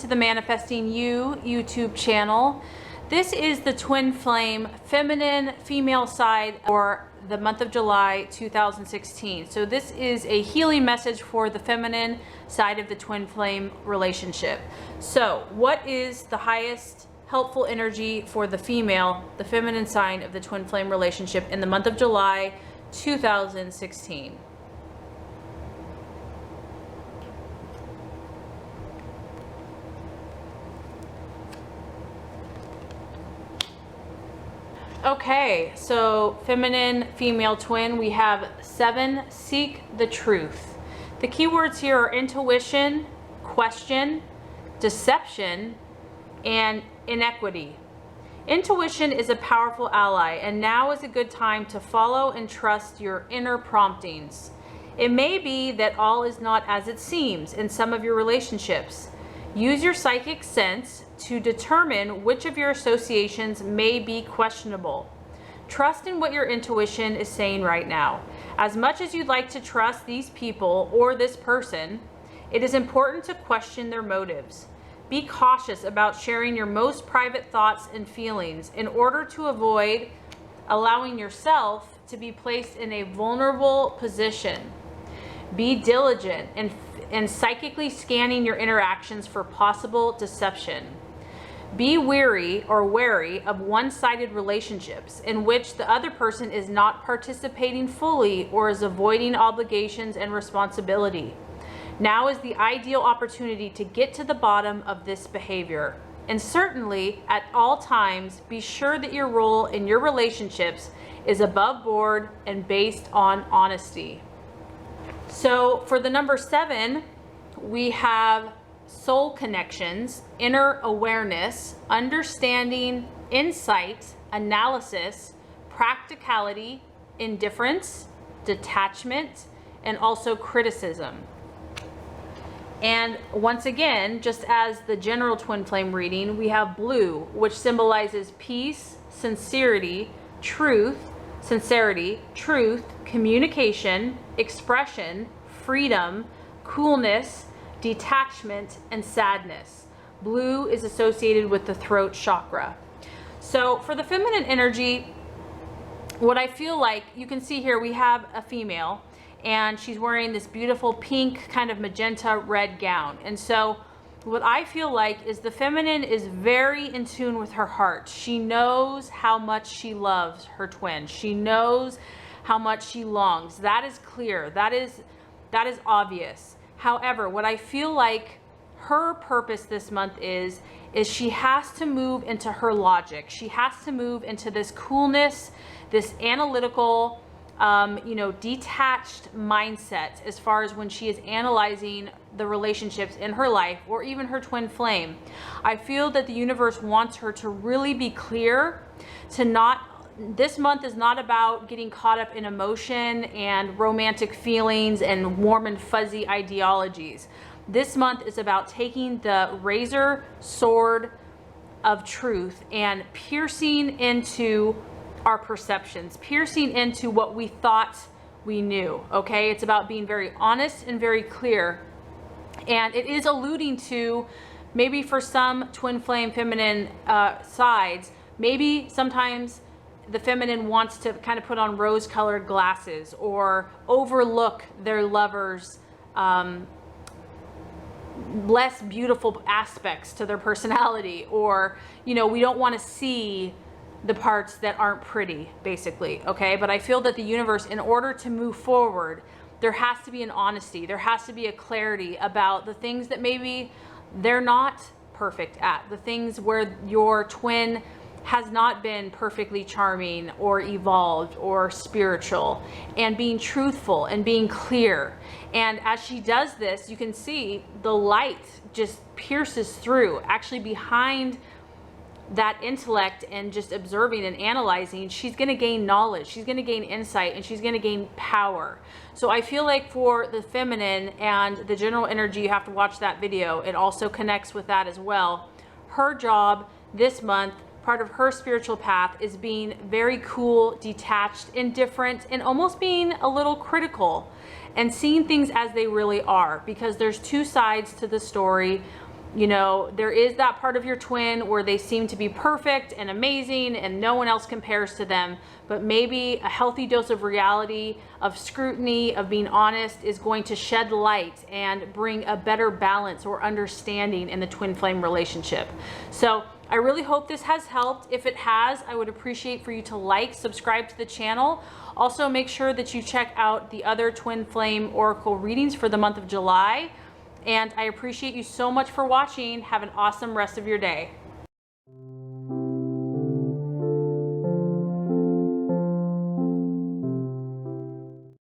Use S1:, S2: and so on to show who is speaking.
S1: the Manifesting You YouTube channel. This is the twin flame feminine female side for the month of July 2016. So this is a healing message for the feminine side of the twin flame relationship. So what is the highest helpful energy for the female, the feminine side of the twin flame relationship in the month of July 2016? Okay, so feminine, female twin, we have 7, seek the truth. The keywords here are intuition, question, deception, and inequity. Intuition is a powerful ally, and now is a good time to follow and trust your inner promptings. It may be that all is not as it seems in some of your relationships. Use your psychic sense to determine which of your associations may be questionable. Trust in what your intuition is saying right now. As much as you'd like to trust these people or this person, it is important to question their motives. Be cautious about sharing your most private thoughts and feelings in order to avoid allowing yourself to be placed in a vulnerable position. Be diligent in psychically scanning your interactions for possible deception. Be wary of one-sided relationships in which the other person is not participating fully or is avoiding obligations and responsibility. Now is the ideal opportunity to get to the bottom of this behavior. And certainly, at all times, be sure that your role in your relationships is above board and based on honesty. So for the number 7, we have soul connections, inner awareness, understanding, insight, analysis, practicality, indifference, detachment, and also criticism. And once again, just as the general twin flame reading, we have blue, which symbolizes peace, sincerity, truth, communication, expression, freedom, coolness, detachment, and sadness. Blue is associated with the throat chakra. So for the feminine energy, what I feel like, you can see here we have a female and she's wearing this beautiful pink kind of magenta red gown. And so what I feel like is the feminine is very in tune with her heart. She knows how much she loves her twin. She knows how much she longs. That is clear. That is obvious. However, what I feel like her purpose this month is she has to move into her logic. She has to move into this coolness, this analytical, detached mindset as far as when she is analyzing the relationships in her life or even her twin flame. I feel that the universe wants her to really be clear, this month is not about getting caught up in emotion and romantic feelings and warm and fuzzy ideologies. This month is about taking the razor sword of truth and piercing into our perceptions, piercing into what we thought we knew, okay? It's about being very honest and very clear. And it is alluding to, maybe for some twin flame feminine sides, maybe sometimes the feminine wants to kind of put on rose-colored glasses or overlook their lover's less beautiful aspects to their personality, or, we don't want to see the parts that aren't pretty, basically, okay? But I feel that the universe, in order to move forward, there has to be an honesty. There has to be a clarity about the things that maybe they're not perfect at, the things where your twin has not been perfectly charming or evolved or spiritual, and being truthful and being clear. And as she does this, you can see the light just pierces through, actually behind that intellect and just observing and analyzing. She's going to gain knowledge, she's going to gain insight, and she's going to gain power. So I feel like for the feminine and the general energy, you have to watch that video. It also connects with that as well. Her job this month, part of her spiritual path, is being very cool, detached, indifferent, and almost being a little critical and seeing things as they really are, because there's two sides to the story. You know, there is that part of your twin where they seem to be perfect and amazing and no one else compares to them, but maybe a healthy dose of reality, of scrutiny, of being honest is going to shed light and bring a better balance or understanding in the twin flame relationship. So I really hope this has helped. If it has, I would appreciate for you to like, subscribe to the channel. Also make sure that you check out the other twin flame oracle readings for the month of July. And I appreciate you so much for watching. Have an awesome rest of your day.